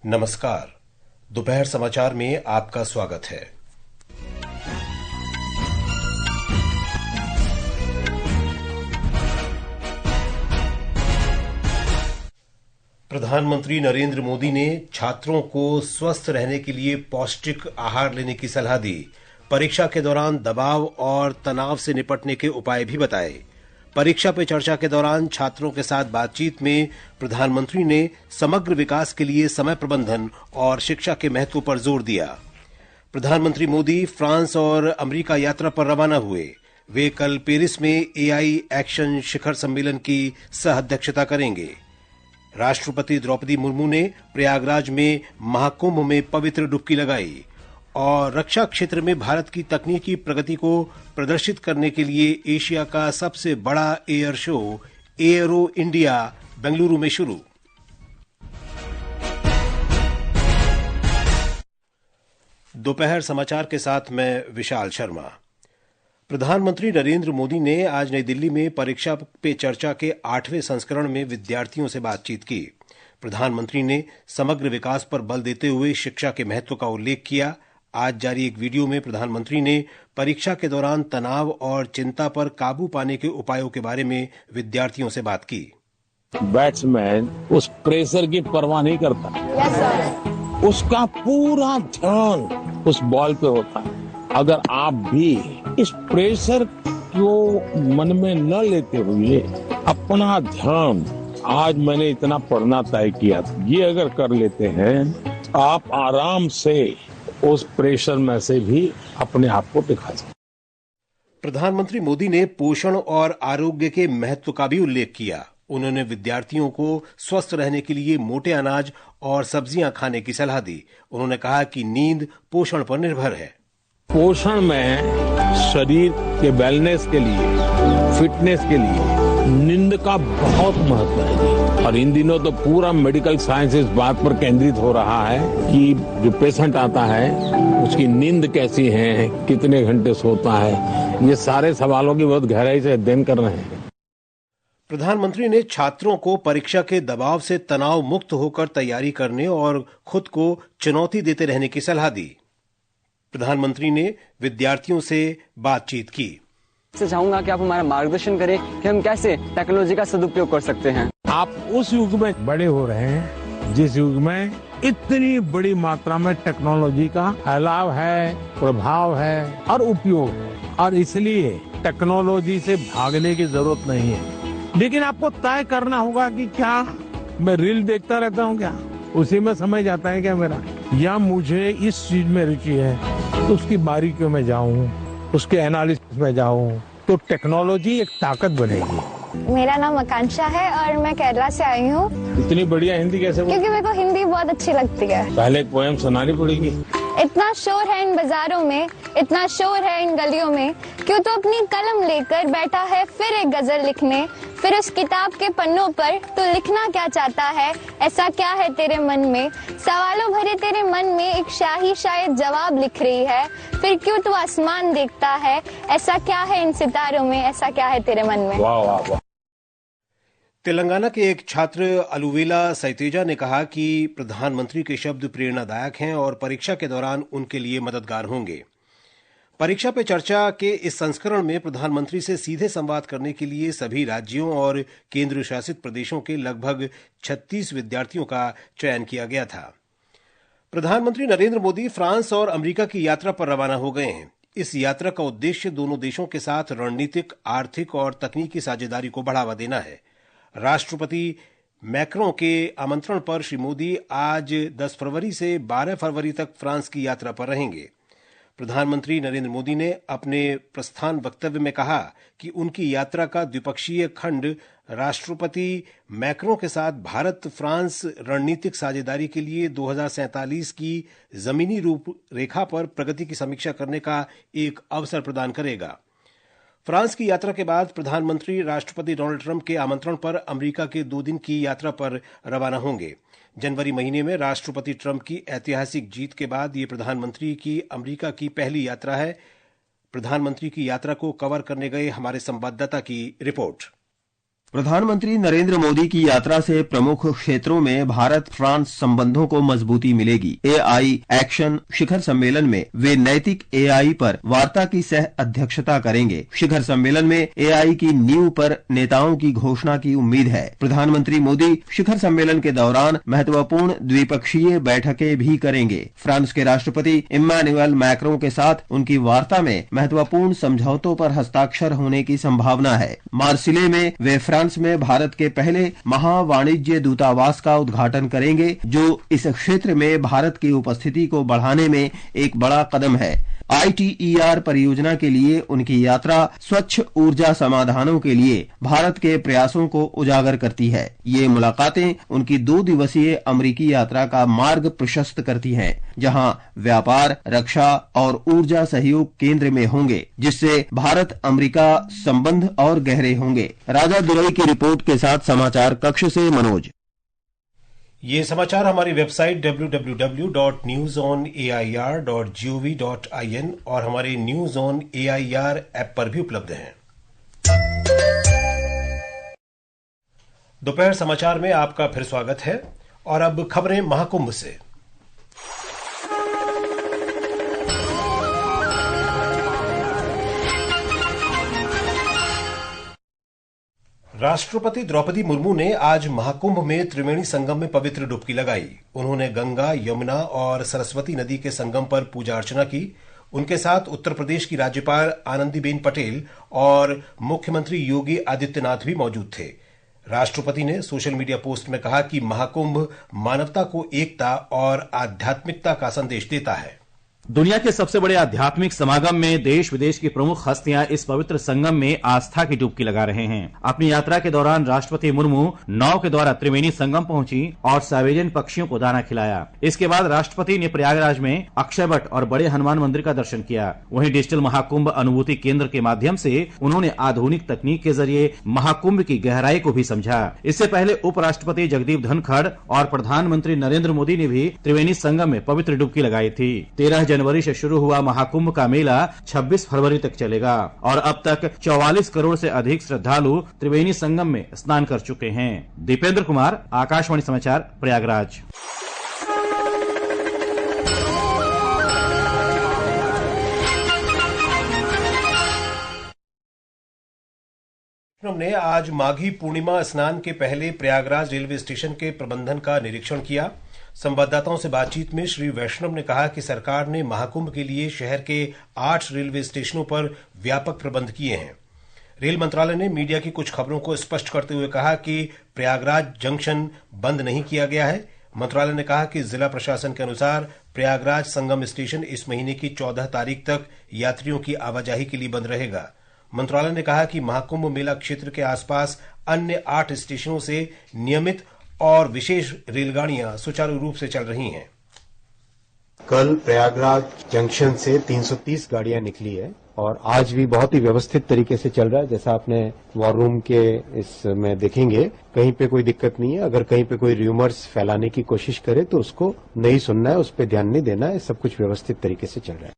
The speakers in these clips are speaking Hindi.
नमस्कार। दोपहर समाचार में आपका स्वागत है। प्रधानमंत्री नरेंद्र मोदी ने छात्रों को स्वस्थ रहने के लिए पौष्टिक आहार लेने की सलाह दी। परीक्षा के दौरान दबाव और तनाव से निपटने के उपाय भी बताए। परीक्षा पे चर्चा के दौरान छात्रों के साथ बातचीत में प्रधानमंत्री ने समग्र विकास के लिए समय प्रबंधन और शिक्षा के महत्व पर जोर दिया। प्रधानमंत्री मोदी फ्रांस और अमेरिका यात्रा पर रवाना हुए। वे कल पेरिस में एआई एक्शन शिखर सम्मेलन की सह अध्यक्षता करेंगे। राष्ट्रपति द्रौपदी मुर्मू ने प्रयागराज में महाकुंभ में पवित्र डुबकी लगाई और रक्षा क्षेत्र में भारत की तकनीकी प्रगति को प्रदर्शित करने के लिए एशिया का सबसे बड़ा air show aero India Bengaluru में शुरू। दोपहर समाचार के साथ मैं विशाल शर्मा। प्रधानमंत्री नरेंद्र मोदी ने आज नई दिल्ली में परीक्षा पे चर्चा के 8वें संस्करण में विद्यार्थियों से बातचीत की। प्रधानमंत्री ने समग्र विकास पर बल देते हुए शिक्षा के महत्व का उल्लेख किया। आज जारी एक वीडियो में प्रधानमंत्री ने परीक्षा के दौरान तनाव और चिंता पर काबू पाने के उपायों के बारे में विद्यार्थियों से बात की। बैट्समैन उस प्रेशर की परवाह नहीं करता। उसका पूरा ध्यान उस बॉल पे होता है। अगर आप भी इस प्रेशर को मन में न लेते हुए अपना ध्यान, आज मैंने इतना पढ़ना तय किया, ये अगर कर लेते हैं, आप आराम से उस प्रेशर में से भी अपने आप को दिखा सकते। प्रधानमंत्री मोदी ने पोषण और आरोग्य के महत्व का भी उल्लेख किया। उन्होंने विद्यार्थियों को स्वस्थ रहने के लिए मोटे अनाज और सब्जियां खाने की सलाह दी। उन्होंने कहा कि नींद पोषण पर निर्भर है। पोषण में शरीर के वेलनेस के लिए, फिटनेस के लिए नींद का बहुत महत्व है। और इन दिनों तो पूरा मेडिकल साइंस इस बात पर केंद्रित हो रहा है कि जो पेशेंट आता है उसकी नींद कैसी है, कितने घंटे सोता है, ये सारे सवालों की बहुत गहराई से अध्ययन कर रहे हैं। प्रधानमंत्री ने छात्रों को परीक्षा के दबाव से तनाव मुक्त होकर तैयारी करने और खुद को चुनौती देते रहने की सलाह दी। प्रधानमंत्री ने विद्यार्थियों से बातचीत की। चाहूंगा कि आप हमारा मार्गदर्शन करें कि हम कैसे टेक्नोलॉजी का सदुपयोग कर सकते हैं। आप उस युग में बड़े हो रहे हैं जिस युग में इतनी बड़ी मात्रा में टेक्नोलॉजी का फैलाव है, प्रभाव है और उपयोग है, और इसलिए टेक्नोलॉजी से भागने की जरूरत नहीं है। लेकिन आपको तय करना होगा कि क्या मैं रील देखता रहता हूँ, क्या उसी में समय जाता है क्या मेरा, या मुझे इस चीज में रुचि है तो उसकी बारीकियों में जाऊं, उसके एनालिसिस में जाऊं, तो टेक्नोलॉजी एक ताकत बनेगी। मेरा नाम आकांक्षा है और मैं केरला से आई हूँ। इतनी बढ़िया हिंदी कैसे बोल? क्योंकि मेरे को हिंदी बहुत अच्छी लगती है। पहले एक पोएम सुनानी पड़ेगी। इतना शोर है इन बाजारों में, इतना शोर है इन गलियों में, क्यों तो अपनी कलम लेकर बैठा है फिर एक गजल लिखने। फिर उस किताब के पन्नों पर तू लिखना क्या चाहता है, ऐसा क्या है तेरे मन में। सवालों भरे तेरे मन में एक शाही शायद जवाब लिख रही है। फिर क्यों तू आसमान देखता है, ऐसा क्या है इन सितारों में, ऐसा क्या है तेरे मन में। वाह वाह वाह। तेलंगाना के एक छात्र अलुवेला सैतेजा ने कहा कि प्रधानमंत्री के शब्द प्रेरणादायक हैं और परीक्षा के दौरान उनके लिए मददगार होंगे। परीक्षा पे चर्चा के इस संस्करण में प्रधानमंत्री से सीधे संवाद करने के लिए सभी राज्यों और केंद्र शासित प्रदेशों के लगभग 36 विद्यार्थियों का चयन किया गया था। प्रधानमंत्री नरेंद्र मोदी फ्रांस और अमेरिका की यात्रा पर रवाना हो गए हैं। इस यात्रा का उद्देश्य दोनों देशों के साथ रणनीतिक, आर्थिक और तकनीकी साझेदारी को बढ़ावा देना है। राष्ट्रपति मैक्रों के आमंत्रण पर श्री मोदी आज 10 फरवरी से 12 फरवरी तक फ्रांस की यात्रा पर रहेंगे। प्रधानमंत्री नरेंद्र मोदी ने अपने प्रस्थान वक्तव्य में कहा कि उनकी यात्रा का द्विपक्षीय खंड राष्ट्रपति मैक्रों के साथ भारत फ्रांस रणनीतिक साझेदारी के लिए 2047 की जमीनी रूपरेखा पर प्रगति की समीक्षा करने का एक अवसर प्रदान करेगा। फ्रांस की यात्रा के बाद प्रधानमंत्री राष्ट्रपति डोनाल्ड ट्रंप के आमंत्रण पर अमेरिका के 2 दिन की यात्रा पर रवाना होंगे। जनवरी महीने में राष्ट्रपति ट्रंप की ऐतिहासिक जीत के बाद ये प्रधानमंत्री की अमेरिका की पहली यात्रा है। प्रधानमंत्री की यात्रा को कवर करने गए हमारे संवाददाता की रिपोर्ट। प्रधानमंत्री नरेंद्र मोदी की यात्रा से प्रमुख क्षेत्रों में भारत फ्रांस संबंधों को मजबूती मिलेगी। एआई एक्शन शिखर सम्मेलन में वे नैतिक एआई पर वार्ता की सह अध्यक्षता करेंगे। शिखर सम्मेलन में एआई की नींव पर नेताओं की घोषणा की उम्मीद है। प्रधानमंत्री मोदी शिखर सम्मेलन के दौरान महत्वपूर्ण द्विपक्षीय बैठकें भी करेंगे। फ्रांस के राष्ट्रपति इम्मानुएल मैक्रों के साथ उनकी वार्ता में महत्वपूर्ण समझौतों पर हस्ताक्षर होने की संभावना है। मार्सिले में वे फ्रांस में भारत के पहले महावाणिज्य दूतावास का उद्घाटन करेंगे, जो इस क्षेत्र में भारत की उपस्थिति को बढ़ाने में एक बड़ा कदम है। ITER परियोजना के लिए उनकी यात्रा स्वच्छ ऊर्जा समाधानों के लिए भारत के प्रयासों को उजागर करती है। ये मुलाकातें उनकी 2 दिवसीय अमेरिकी यात्रा का मार्ग प्रशस्त करती हैं, जहां व्यापार, रक्षा और ऊर्जा सहयोग केंद्र में होंगे, जिससे भारत अमेरिका संबंध और गहरे होंगे। राजा दुलई की रिपोर्ट के साथ समाचार कक्ष से मनोज। ये समाचार हमारी वेबसाइट www.newsonair.gov.in और हमारे न्यूज ऑन AIR ऐप पर भी उपलब्ध हैं। दोपहर समाचार में आपका फिर स्वागत है और अब खबरें महाकुंभ से। राष्ट्रपति द्रौपदी मुर्मू ने आज महाकुंभ में त्रिवेणी संगम में पवित्र डुबकी लगाई। उन्होंने गंगा, यमुना और सरस्वती नदी के संगम पर पूजा अर्चना की। उनके साथ उत्तर प्रदेश की राज्यपाल आनंदीबेन पटेल और मुख्यमंत्री योगी आदित्यनाथ भी मौजूद थे। राष्ट्रपति ने सोशल मीडिया पोस्ट में कहा कि महाकुंभ मानवता को एकता और आध्यात्मिकता का संदेश देता है। दुनिया के सबसे बड़े आध्यात्मिक समागम में देश विदेश की प्रमुख हस्तियां इस पवित्र संगम में आस्था की डुबकी लगा रहे हैं। अपनी यात्रा के दौरान राष्ट्रपति मुर्मू नाव के द्वारा त्रिवेणी संगम पहुंची और सार्वजनिक पक्षियों को दाना खिलाया। इसके बाद राष्ट्रपति ने प्रयागराज में अक्षय वट और बड़े हनुमान मंदिर का दर्शन किया। वहीं डिजिटल महाकुंभ अनुभूति केंद्र के माध्यम से उन्होंने आधुनिक तकनीक के जरिए महाकुंभ की गहराई को भी समझा। इससे पहले उपराष्ट्रपति जगदीप धनखड़ और प्रधानमंत्री नरेंद्र मोदी ने भी त्रिवेणी संगम में पवित्र डुबकी लगाई थी। 13 जनवरी से शुरू हुआ महाकुंभ का मेला 26 फरवरी तक चलेगा और अब तक 44 करोड़ से अधिक श्रद्धालु त्रिवेणी संगम में स्नान कर चुके हैं। दीपेंद्र कुमार, आकाशवाणी समाचार, प्रयागराज। ने आज माघी पूर्णिमा स्नान के पहले प्रयागराज रेलवे स्टेशन के प्रबंधन का निरीक्षण किया। संवाददाताओं से बातचीत में श्री वैष्णव ने कहा कि सरकार ने महाकुंभ के लिए शहर के 8 रेलवे स्टेशनों पर व्यापक प्रबंध किए हैं। रेल मंत्रालय ने मीडिया की कुछ खबरों को स्पष्ट करते हुए कहा कि प्रयागराज जंक्शन बंद नहीं किया गया है। मंत्रालय ने कहा कि जिला प्रशासन के अनुसार प्रयागराज संगम स्टेशन इस महीने की 14 तारीख तक यात्रियों की आवाजाही के लिए बंद रहेगा। मंत्रालय ने कहा कि महाकुंभ मेला क्षेत्र के आसपास अन्य 8 स्टेशनों से नियमित और विशेष रेलगाड़ियां सुचारू रूप से चल रही हैं। कल प्रयागराज जंक्शन से 330 गाड़ियां निकली है और आज भी बहुत ही व्यवस्थित तरीके से चल रहा है। जैसा आपने वॉर रूम के इसमें देखेंगे, कहीं पे कोई दिक्कत नहीं है। अगर कहीं पे कोई र्यूमर्स फैलाने की कोशिश करे तो उसको नहीं सुनना है, उस पर ध्यान नहीं देना है। सब कुछ व्यवस्थित तरीके से चल रहा है।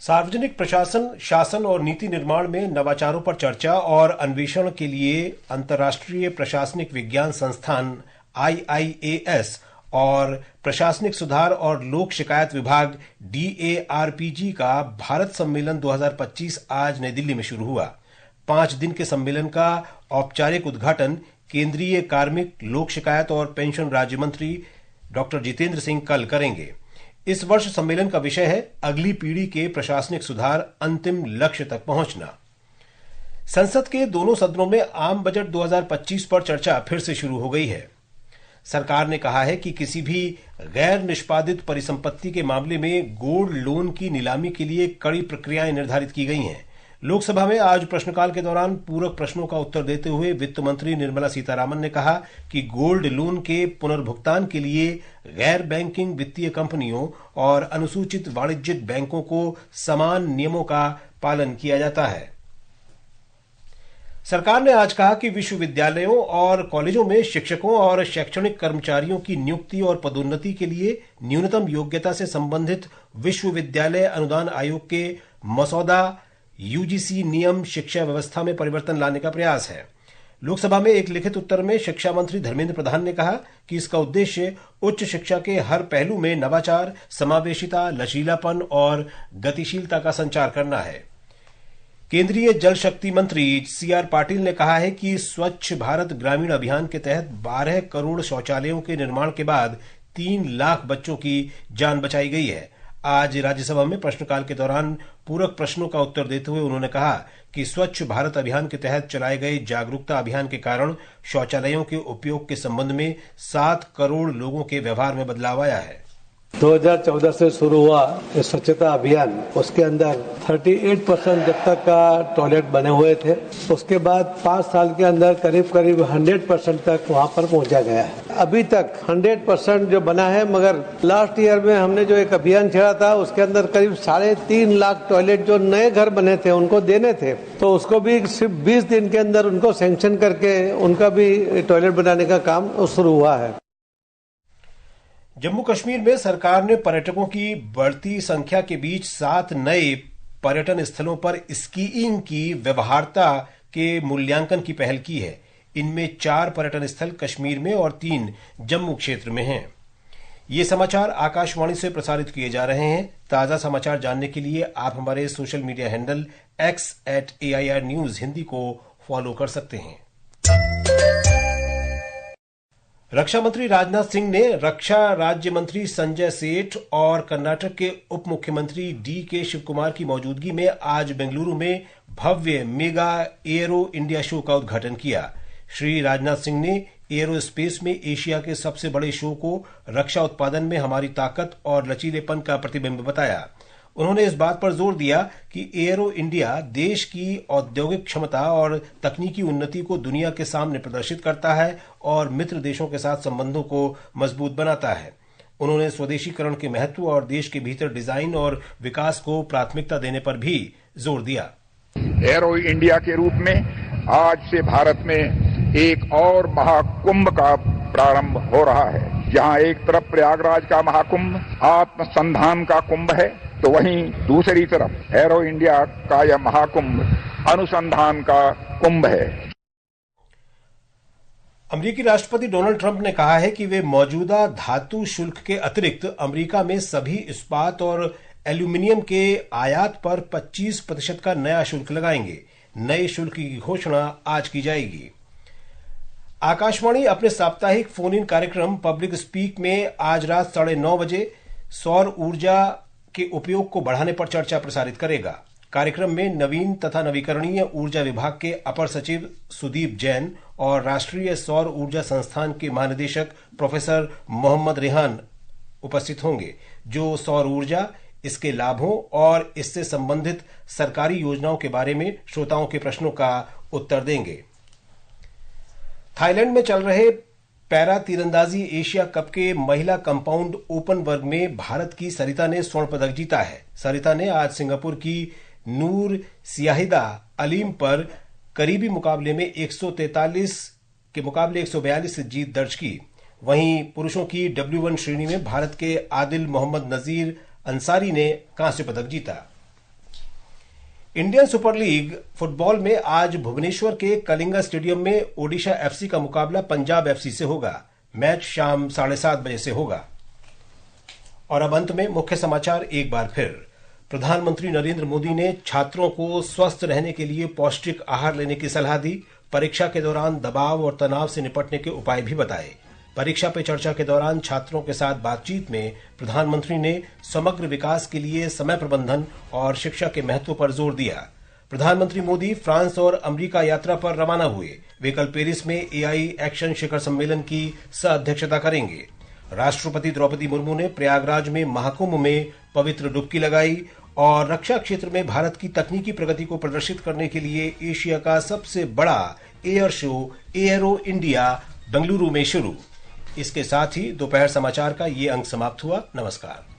सार्वजनिक प्रशासन, शासन और नीति निर्माण में नवाचारों पर चर्चा और अन्वेषण के लिए अंतर्राष्ट्रीय प्रशासनिक विज्ञान संस्थान IIAS और प्रशासनिक सुधार और लोक शिकायत विभाग DARPG का भारत सम्मेलन 2025 आज नई दिल्ली में शुरू हुआ। 5 दिन के सम्मेलन का औपचारिक उद्घाटन केंद्रीय कार्मिक, लोक शिकायत और पेंशन राज्य मंत्री डॉक्टर जितेंद्र सिंह कल करेंगे। इस वर्ष सम्मेलन का विषय है अगली पीढ़ी के प्रशासनिक सुधार, अंतिम लक्ष्य तक पहुंचना। संसद के दोनों सदनों में आम बजट 2025 पर चर्चा फिर से शुरू हो गई है। सरकार ने कहा है कि किसी भी गैर निष्पादित परिसंपत्ति के मामले में गोल्ड लोन की नीलामी के लिए कड़ी प्रक्रियाएं निर्धारित की गई हैं। लोकसभा में आज प्रश्नकाल के दौरान पूरक प्रश्नों का उत्तर देते हुए वित्त मंत्री निर्मला सीतारामन ने कहा कि गोल्ड लोन के पुनर्भुगतान के लिए गैर बैंकिंग वित्तीय कंपनियों और अनुसूचित वाणिज्यिक बैंकों को समान नियमों का पालन किया जाता है। सरकार ने आज कहा कि विश्वविद्यालयों और कॉलेजों में शिक्षकों और शैक्षणिक कर्मचारियों की नियुक्ति और पदोन्नति के लिए न्यूनतम योग्यता से संबंधित विश्वविद्यालय अनुदान आयोग के मसौदा यूजीसी नियम शिक्षा व्यवस्था में परिवर्तन लाने का प्रयास है। लोकसभा में एक लिखित उत्तर में शिक्षा मंत्री धर्मेंद्र प्रधान ने कहा कि इसका उद्देश्य उच्च शिक्षा के हर पहलू में नवाचार, समावेशिता, लचीलापन और गतिशीलता का संचार करना है। केंद्रीय जल शक्ति मंत्री सीआर पाटिल ने कहा है कि स्वच्छ भारत ग्रामीण अभियान के तहत 12 करोड़ शौचालयों के निर्माण के बाद 3 लाख बच्चों की जान बचाई गई है। आज राज्यसभा में प्रश्नकाल के दौरान पूरक प्रश्नों का उत्तर देते हुए उन्होंने कहा कि स्वच्छ भारत अभियान के तहत चलाए गए जागरूकता अभियान के कारण शौचालयों के उपयोग के संबंध में 7 करोड़ लोगों के व्यवहार में बदलाव आया है। 2014 से शुरू हुआ ये स्वच्छता अभियान, उसके अंदर 38% जब तक का टॉयलेट बने हुए थे, उसके बाद 5 साल के अंदर करीब 100% तक वहां पर पहुंचा गया है। अभी तक 100% जो बना है, मगर लास्ट ईयर में हमने जो एक अभियान छेड़ा था उसके अंदर करीब 3.5 लाख टॉयलेट जो नए घर बने थे उनको देने थे, तो उसको भी सिर्फ 20 दिन के अंदर उनको सैंक्शन करके उनका भी टॉयलेट बनाने का काम शुरू हुआ है। जम्मू कश्मीर में सरकार ने पर्यटकों की बढ़ती संख्या के बीच 7 नए पर्यटन स्थलों पर स्कीइंग की व्यवहार्यता के मूल्यांकन की पहल की है। इनमें 4 पर्यटन स्थल कश्मीर में और 3 जम्मू क्षेत्र में हैं। ये समाचार आकाशवाणी से प्रसारित किए जा रहे हैं। ताजा समाचार जानने के लिए आप हमारे social media handle x@AIR News Hindi को फॉलो कर सकते हैं। रक्षा मंत्री राजनाथ सिंह ने रक्षा राज्य मंत्री संजय सेठ और कर्नाटक के उप मुख्यमंत्री DK शिवकुमार की मौजूदगी में आज बेंगलुरु में भव्य मेगा एयरो इंडिया शो का उद्घाटन किया। श्री राजनाथ सिंह ने एयरो स्पेस में एशिया के सबसे बड़े शो को रक्षा उत्पादन में हमारी ताकत और लचीलेपन का प्रतिबिंब बताया। उन्होंने इस बात पर जोर दिया कि एयरो इंडिया देश की औद्योगिक क्षमता और तकनीकी उन्नति को दुनिया के सामने प्रदर्शित करता है और मित्र देशों के साथ संबंधों को मजबूत बनाता है। उन्होंने स्वदेशीकरण के महत्व और देश के भीतर डिजाइन और विकास को प्राथमिकता देने पर भी जोर दिया। एयरो इंडिया के रूप में आज से भारत में एक और महाकुंभ का प्रारंभ हो रहा है, जहां एक तरफ प्रयागराज का महाकुंभ आत्मसंधान का कुंभ है, तो वहीं दूसरी तरफ एरो इंडिया का यह महाकुंभ अनुसंधान का कुंभ है। अमेरिकी राष्ट्रपति डोनाल्ड ट्रंप ने कहा है कि वे मौजूदा धातु शुल्क के अतिरिक्त अमेरिका में सभी इस्पात और एल्यूमिनियम के आयात पर 25% का नया शुल्क लगाएंगे। नए शुल्क की घोषणा आज की जाएगी। आकाशवाणी अपने साप्ताहिक फोन इन कार्यक्रम पब्लिक स्पीक में आज रात 9:30 बजे सौर ऊर्जा के उपयोग को बढ़ाने पर चर्चा प्रसारित करेगा। कार्यक्रम में नवीन तथा नवीकरणीय ऊर्जा विभाग के अपर सचिव सुदीप जैन और राष्ट्रीय सौर ऊर्जा संस्थान के महानिदेशक प्रोफेसर मोहम्मद रेहान उपस्थित होंगे, जो सौर ऊर्जा, इसके लाभों और इससे संबंधित सरकारी योजनाओं के बारे में श्रोताओं के प्रश्नों का उत्तर देंगे। थाईलैंड में चल रहे पैरा तीरंदाजी एशिया कप के महिला कंपाउंड ओपन वर्ग में भारत की सरिता ने स्वर्ण पदक जीता है। सरिता ने आज सिंगापुर की नूर सियाहिदा अलीम पर करीबी मुकाबले में 143 के मुकाबले 142 से जीत दर्ज की। वहीं पुरुषों की W1 श्रेणी में भारत के आदिल मोहम्मद नजीर अंसारी ने कांस्य पदक जीता। इंडियन सुपर लीग फुटबॉल में आज भुवनेश्वर के कलिंगा स्टेडियम में ओडिशा FC का मुकाबला पंजाब FC से होगा। मैच शाम 7:30 बजे से होगा। और अब अंत में मुख्य समाचार एक बार फिर। प्रधानमंत्री नरेंद्र मोदी ने छात्रों को स्वस्थ रहने के लिए पौष्टिक आहार लेने की सलाह दी। परीक्षा के दौरान दबाव और तनाव से निपटने के उपाय भी बताए। परीक्षा पे चर्चा के दौरान छात्रों के साथ बातचीत में प्रधानमंत्री ने समग्र विकास के लिए समय प्रबंधन और शिक्षा के महत्व पर जोर दिया। प्रधानमंत्री मोदी फ्रांस और अमेरिका यात्रा पर रवाना हुए। वे कल पेरिस में AI एक्शन शिखर सम्मेलन की सह-अध्यक्षता करेंगे। राष्ट्रपति द्रौपदी मुर्मू ने प्रयागराज में महाकुंभ में पवित्र डुबकी लगाई और रक्षा क्षेत्र में भारत की तकनीकी प्रगति को प्रदर्शित करने के लिए एशिया का सबसे बड़ा air show aero India Bengaluru में शुरू। इसके साथ ही दोपहर समाचार का ये अंक समाप्त हुआ। नमस्कार।